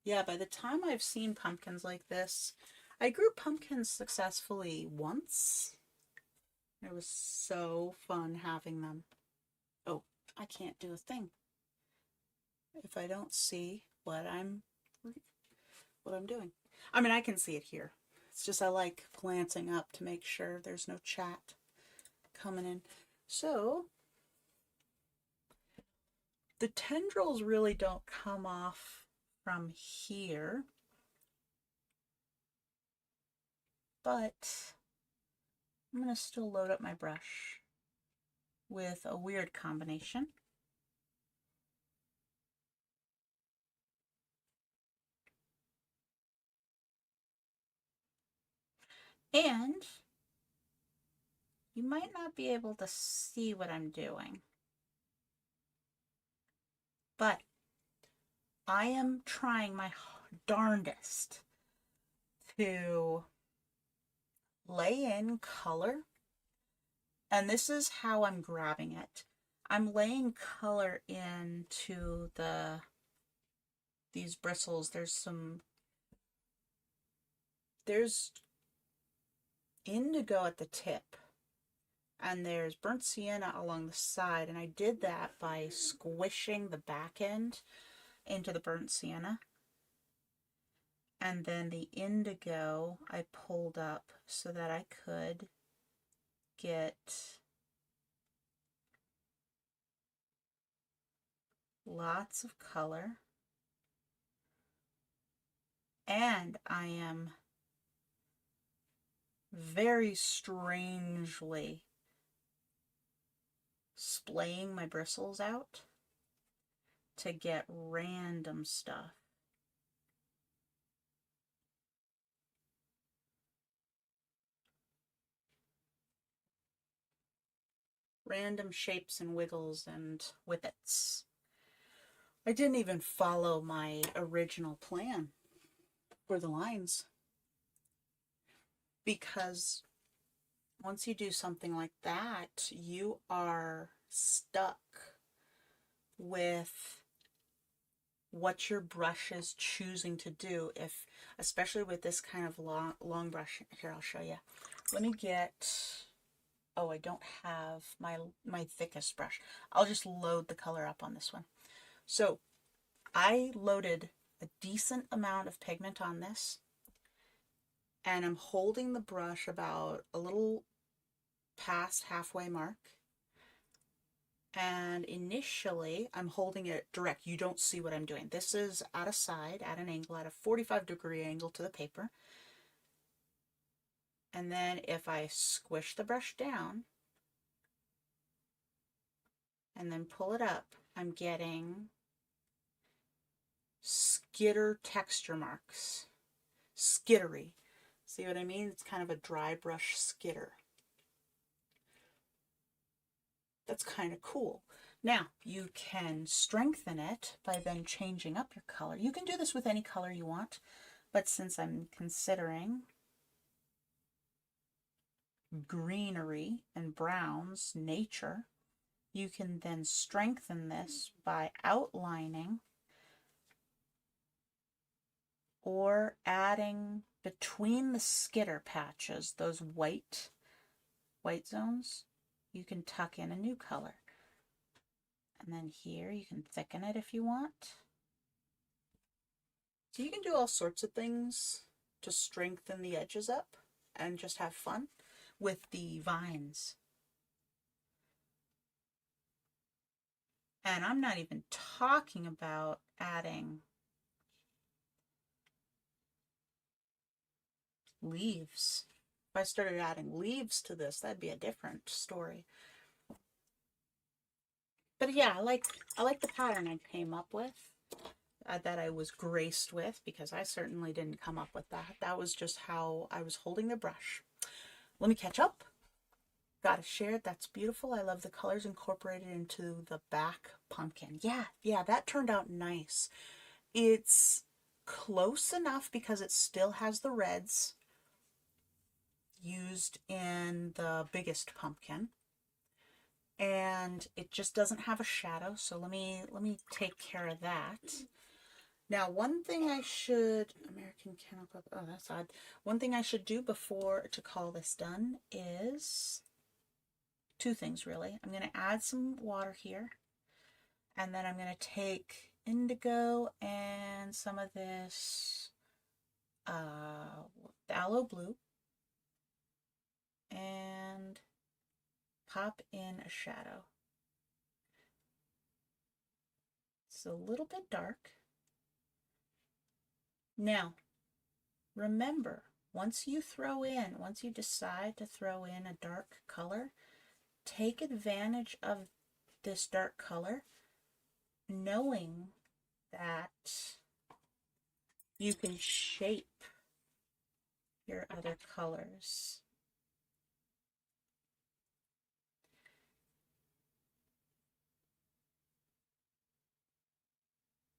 Yeah, by the time I've seen pumpkins like this, I grew pumpkins successfully once. It was so fun having them. Oh, I can't do a thing if I don't see what I'm doing. I mean, I can see it here. It's just I like glancing up to make sure there's no chat coming in. So the tendrils really don't come off from here, but I'm going to still load up my brush with a weird combination. And you might not be able to see what I'm doing, but I am trying my darndest to lay in color. And this is how I'm grabbing it. I'm laying color into these bristles. There's indigo at the tip, and there's burnt sienna along the side, and I did that by squishing the back end into the burnt sienna. And then the indigo I pulled up so that I could get lots of color. And I am very strangely splaying my bristles out to get random stuff. Random shapes and wiggles and whippets. I didn't even follow my original plan for the lines, because once you do something like that, you are stuck with what your brush is choosing to do. If, especially with this kind of long brush, here, I'll show you. Let me get, oh, I don't have my thickest brush. I'll just load the color up on this one. So I loaded a decent amount of pigment on this, and I'm holding the brush about a little past halfway mark. And initially I'm holding it direct. You don't see what I'm doing. This is at a side, at an angle, at a 45-degree angle to the paper. And then if I squish the brush down and then pull it up, I'm getting skitter texture marks. Skittery. See what I mean? It's kind of a dry brush skitter. That's kind of cool. Now, you can strengthen it by then changing up your color. You can do this with any color you want, but since I'm considering greenery and browns, nature, you can then strengthen this by outlining or adding between the skitter patches, those white zones, you can tuck in a new color. And then here you can thicken it if you want. So you can do all sorts of things to strengthen the edges up and just have fun with the vines. And I'm not even talking about adding leaves. If I started adding leaves to this, that'd be a different story. But yeah, I like the pattern I came up with, that I was graced with, because I certainly didn't come up with that. That was just how I was holding the brush. Let me catch up. Gotta share it. That's beautiful. I love the colors incorporated into the back pumpkin. Yeah, that turned out nice. It's close enough because it still has the reds used in the biggest pumpkin, and it just doesn't have a shadow. So let me take care of that. Now, one thing I should, American Kennel Club, oh, that's odd. One thing I should do before to call this done is two things, really. I'm going to add some water here, and then I'm going to take indigo and some of this phthalo blue and pop in a shadow. It's a little bit dark. Now, remember, once you decide to throw in a dark color, take advantage of this dark color, knowing that you can shape your other colors.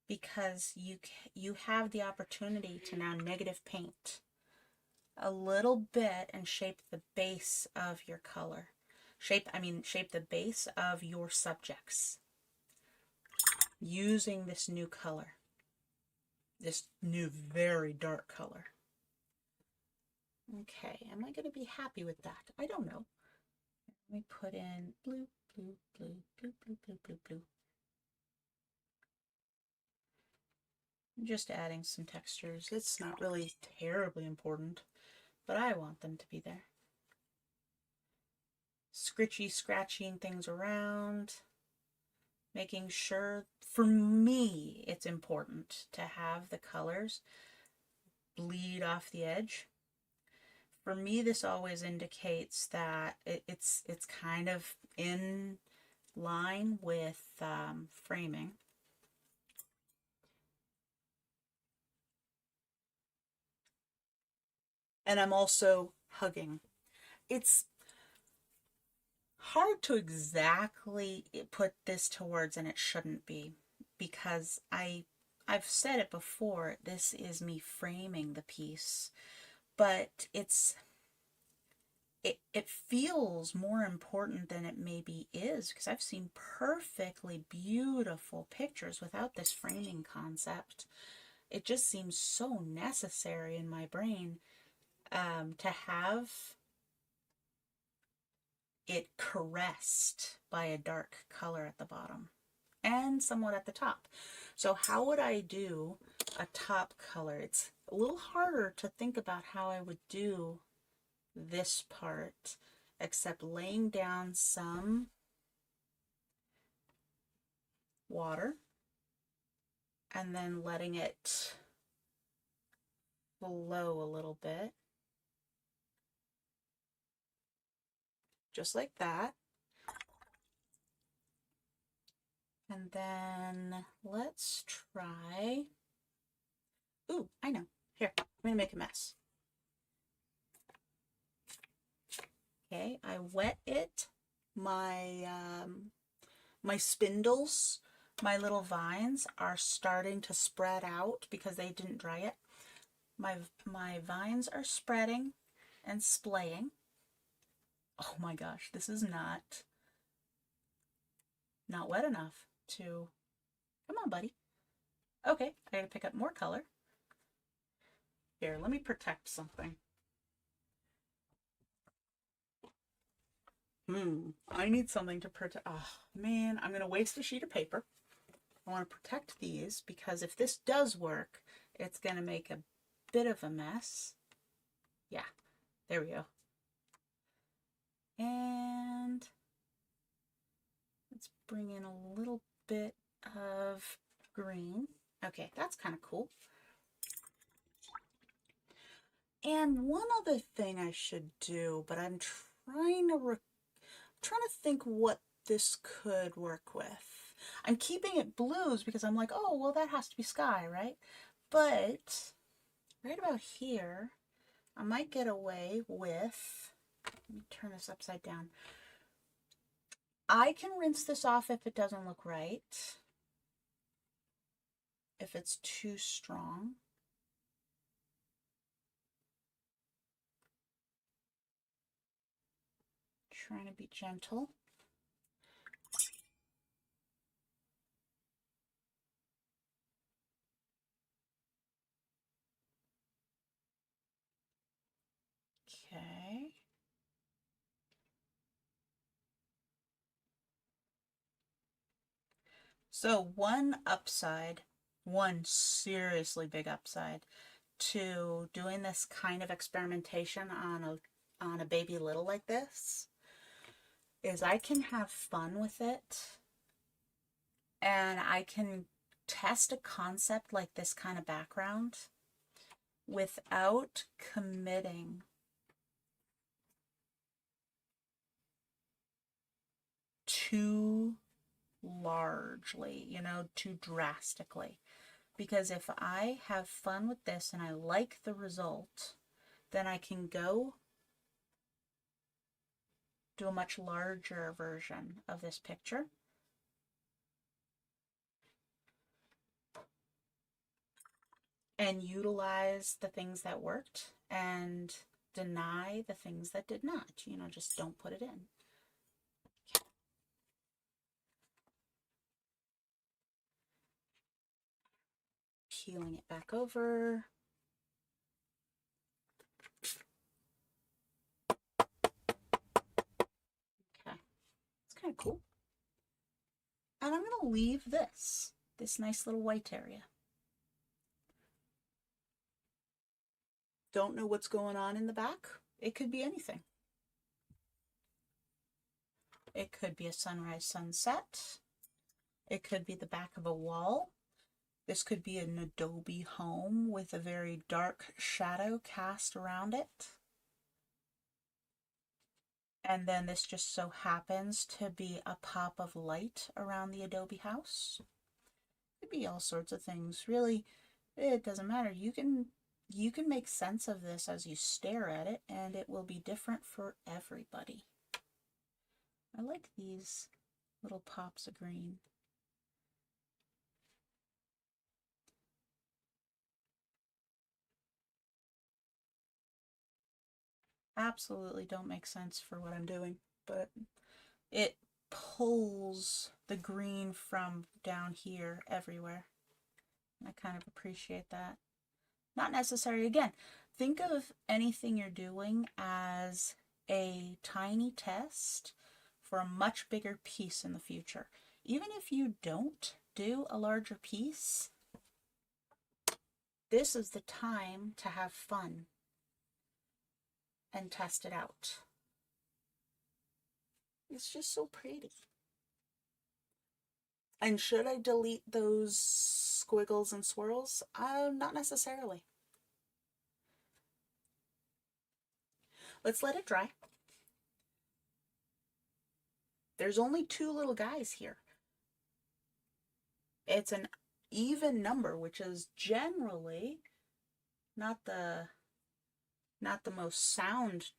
Because you have the opportunity to now negative paint a little bit and shape the base of your color. Shape the base of your subjects using this new color, this new very dark color. Okay, am I going to be happy with that? I don't know. Let me put in blue, blue, blue, blue, blue, blue, blue, blue. I'm just adding some textures. It's not really terribly important, but I want them to be there. Scratching things around, making sure, for me, it's important to have the colors bleed off the edge. For me, this always indicates that it's kind of in line with framing. And I'm also hugging. It's hard to exactly put this to words, and it shouldn't be, because I've said it before, this is me framing the piece, but it feels more important than it maybe is, because I've seen perfectly beautiful pictures without this framing concept. It just seems so necessary in my brain to have it caressed by a dark color at the bottom and somewhat at the top. So how would I do a top color? It's a little harder to think about how I would do this part, except laying down some water and then letting it flow a little bit, just like that. And then let's try, ooh, I know, here, I'm gonna make a mess. Okay, I wet it. My spindles, my little vines are starting to spread out because they didn't dry yet. My vines are spreading and splaying. Oh my gosh, this is not wet enough to, come on buddy. Okay, I gotta pick up more color. Here, let me protect something. I need something to protect. Oh man, I'm gonna waste a sheet of paper. I want to protect these because if this does work, it's gonna make a bit of a mess. Yeah, there we go. And let's bring in a little bit of green. Okay, that's kind of cool. And one other thing I should do, but I'm trying to think what this could work with. I'm keeping it blues because I'm like, oh, well, that has to be sky, right? But right about here, I might get away with, let me turn this upside down. I can rinse this off if it doesn't look right, if it's too strong. Trying to be gentle. Okay. So one seriously big upside to doing this kind of experimentation on a baby little like this is I can have fun with it, and I can test a concept like this kind of background without committing too largely, too drastically. Because if I have fun with this and I like the result, then I can go do a much larger version of this picture. And utilize the things that worked and deny the things that did not. Just don't put it in. Peeling it back over. Okay, it's kind of cool. And I'm going to leave this nice little white area. Don't know what's going on in the back? It could be anything. It could be a sunrise, sunset. It could be the back of a wall. This could be an adobe home with a very dark shadow cast around it. And then this just so happens to be a pop of light around the adobe house. It could be all sorts of things. Really, it doesn't matter. You can make sense of this as you stare at it, and it will be different for everybody. I like these little pops of green. Absolutely don't make sense for what I'm doing, but it pulls the green from down here everywhere. I kind of appreciate that. Not necessary. Again, think of anything you're doing as a tiny test for a much bigger piece in the future. Even if you don't do a larger piece, this is the time to have fun and test it out. It's just so pretty. And should I delete those squiggles and swirls? Not necessarily. Let's let it dry. There's only 2 little guys here. It's an even number, which is generally not the most sound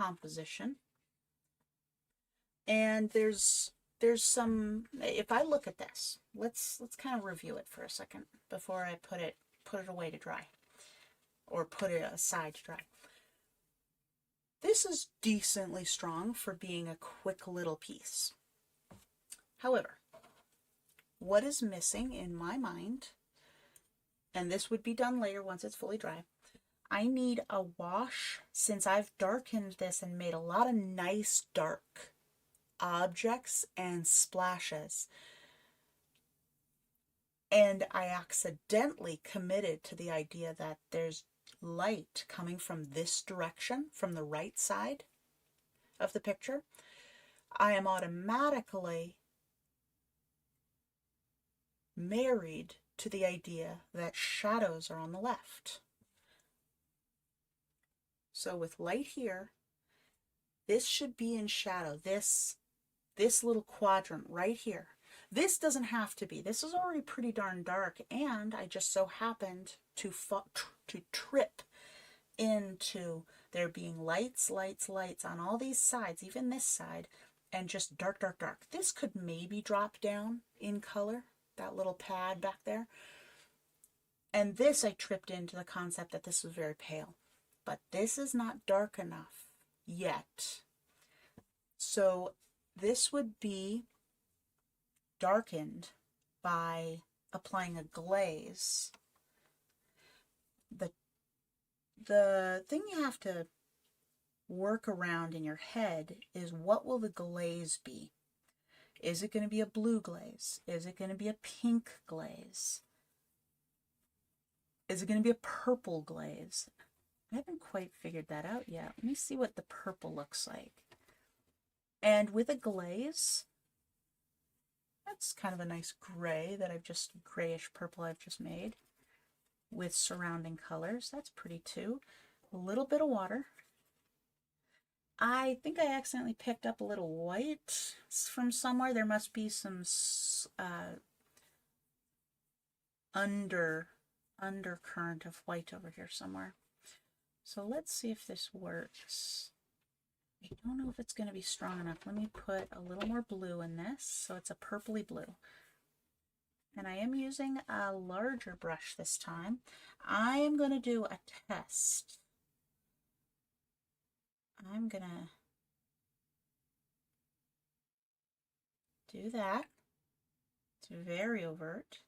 composition. And there's some, if I look at this, let's kind of review it for a second before I put it away to dry, or put it aside to dry. This is decently strong for being a quick little piece. However, what is missing in my mind, and this would be done later once it's fully dry, I need a wash, since I've darkened this and made a lot of nice dark objects and splashes. And I accidentally committed to the idea that there's light coming from this direction, from the right side of the picture. I am automatically married to the idea that shadows are on the left. So with light here, this should be in shadow, this little quadrant right here. This doesn't have to be. This is already pretty darn dark, and I just so happened to trip into there being lights on all these sides, even this side, and just dark, dark, dark. This could maybe drop down in color, that little pad back there. And this, I tripped into the concept that this was very pale. But this is not dark enough yet. So this would be darkened by applying a glaze. The thing you have to work around in your head is, what will the glaze be? Is it going to be a blue glaze? Is it going to be a pink glaze? Is it going to be a purple glaze? I haven't quite figured that out yet. Let me see what the purple looks like. And with a glaze, that's kind of a nice gray that grayish purple I've just made with surrounding colors. That's pretty too. A little bit of water. I think I accidentally picked up a little white from somewhere. There must be some undercurrent of white over here somewhere. So let's see if this works. I don't know if it's going to be strong enough. Let me put a little more blue in this, so it's a purpley blue. And I am using a larger brush this time. I am going to do a test. I'm going to do that. It's very overt.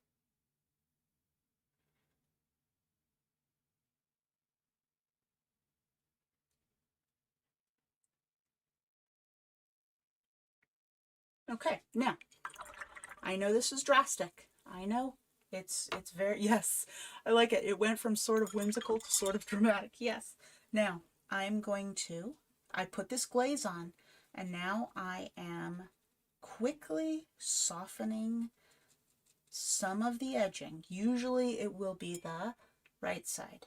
Okay, now, I know this is drastic. I know. It's very, yes, I like it. It went from sort of whimsical to sort of dramatic, yes. Now, I'm going to, I put this glaze on, and now I am quickly softening some of the edging. Usually it will be the right side.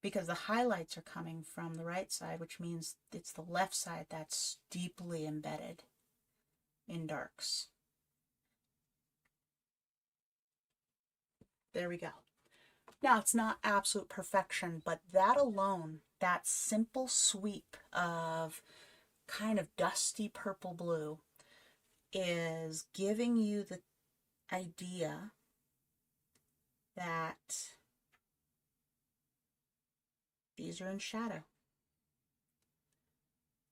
because the highlights are coming from the right side, which means it's the left side that's deeply embedded in darks. There we go. Now, it's not absolute perfection, but that alone, that simple sweep of kind of dusty purple blue, is giving you the idea that these are in shadow.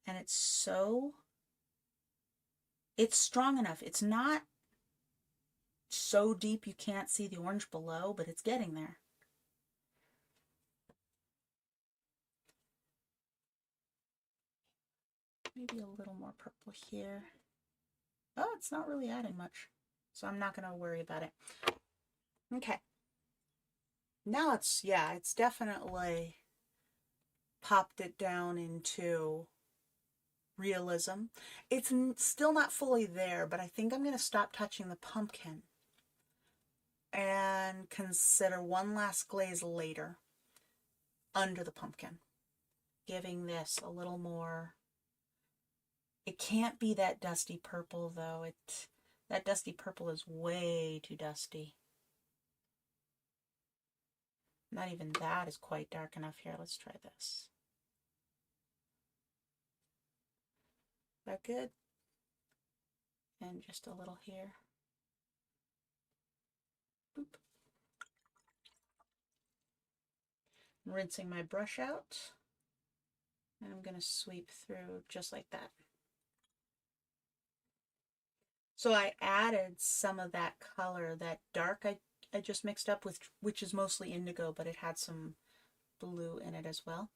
And it's strong enough. It's not so deep you can't see the orange below, but it's getting there. Maybe a little more purple here. Oh, it's not really adding much, so I'm not going to worry about it. Okay. Now it's definitely popped it down into realism. It's still not fully there, but I think I'm going to stop touching the pumpkin and consider one last glaze later under the pumpkin, giving this a little more. It can't be that dusty purple, though. That dusty purple is way too dusty. Not even that is quite dark enough here. Let's try this. Is that good? And just a little here. Boop. I'm rinsing my brush out. And I'm going to sweep through just like that. So I added some of that color, that dark I just mixed up with, which is mostly indigo, but it had some blue in it as well.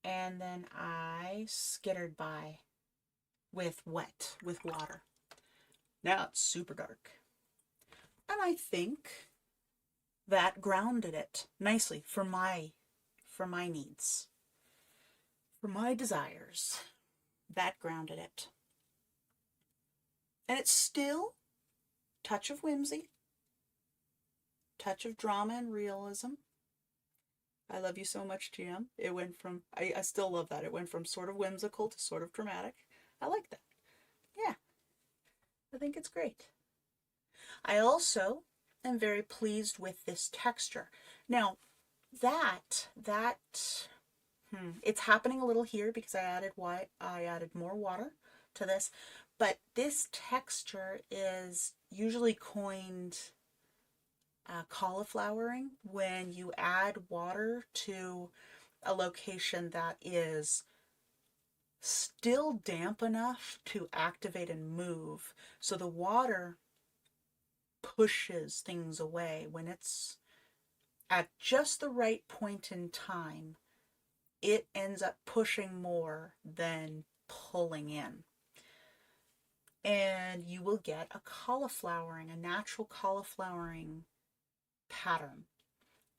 And then I skittered by with water. Now it's super dark. And I think that grounded it nicely for my needs, for my desires. That grounded it. And it's still touch of whimsy, touch of drama and realism. I love you so much, GM. It went from, I still love that. It went from sort of whimsical to sort of dramatic. I like that. Yeah, I think it's great. I also am very pleased with this texture. Now, it's happening a little here because I added more water to this, but this texture is usually coined cauliflowering when you add water to a location that is still damp enough to activate and move. So the water pushes things away. When it's at just the right point in time, it ends up pushing more than pulling in. And you will get a natural cauliflowering pattern.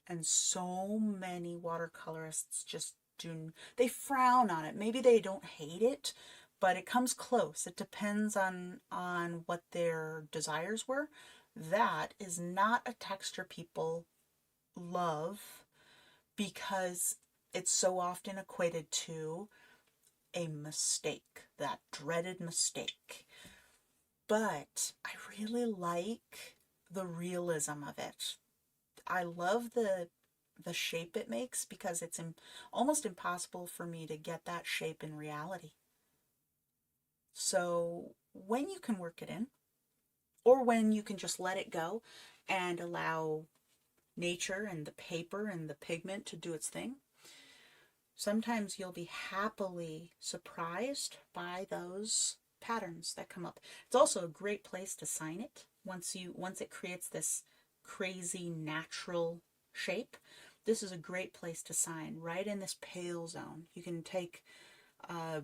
And so many watercolorists just they frown on it. Maybe they don't hate it, but it comes close. It depends on what their desires were. That is not a texture people love because it's so often equated to a mistake, that dreaded mistake. But I really like the realism of it. I love the shape it makes because it's almost impossible for me to get that shape in reality. So when you can work it in, or when you can just let it go and allow nature and the paper and the pigment to do its thing, sometimes you'll be happily surprised by those patterns that come up. It's also a great place to sign it once it creates this crazy natural shape. This is a great place to sign, right in this pale zone. You can take a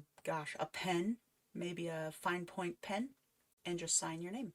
pen, maybe a fine point pen, and just sign your name.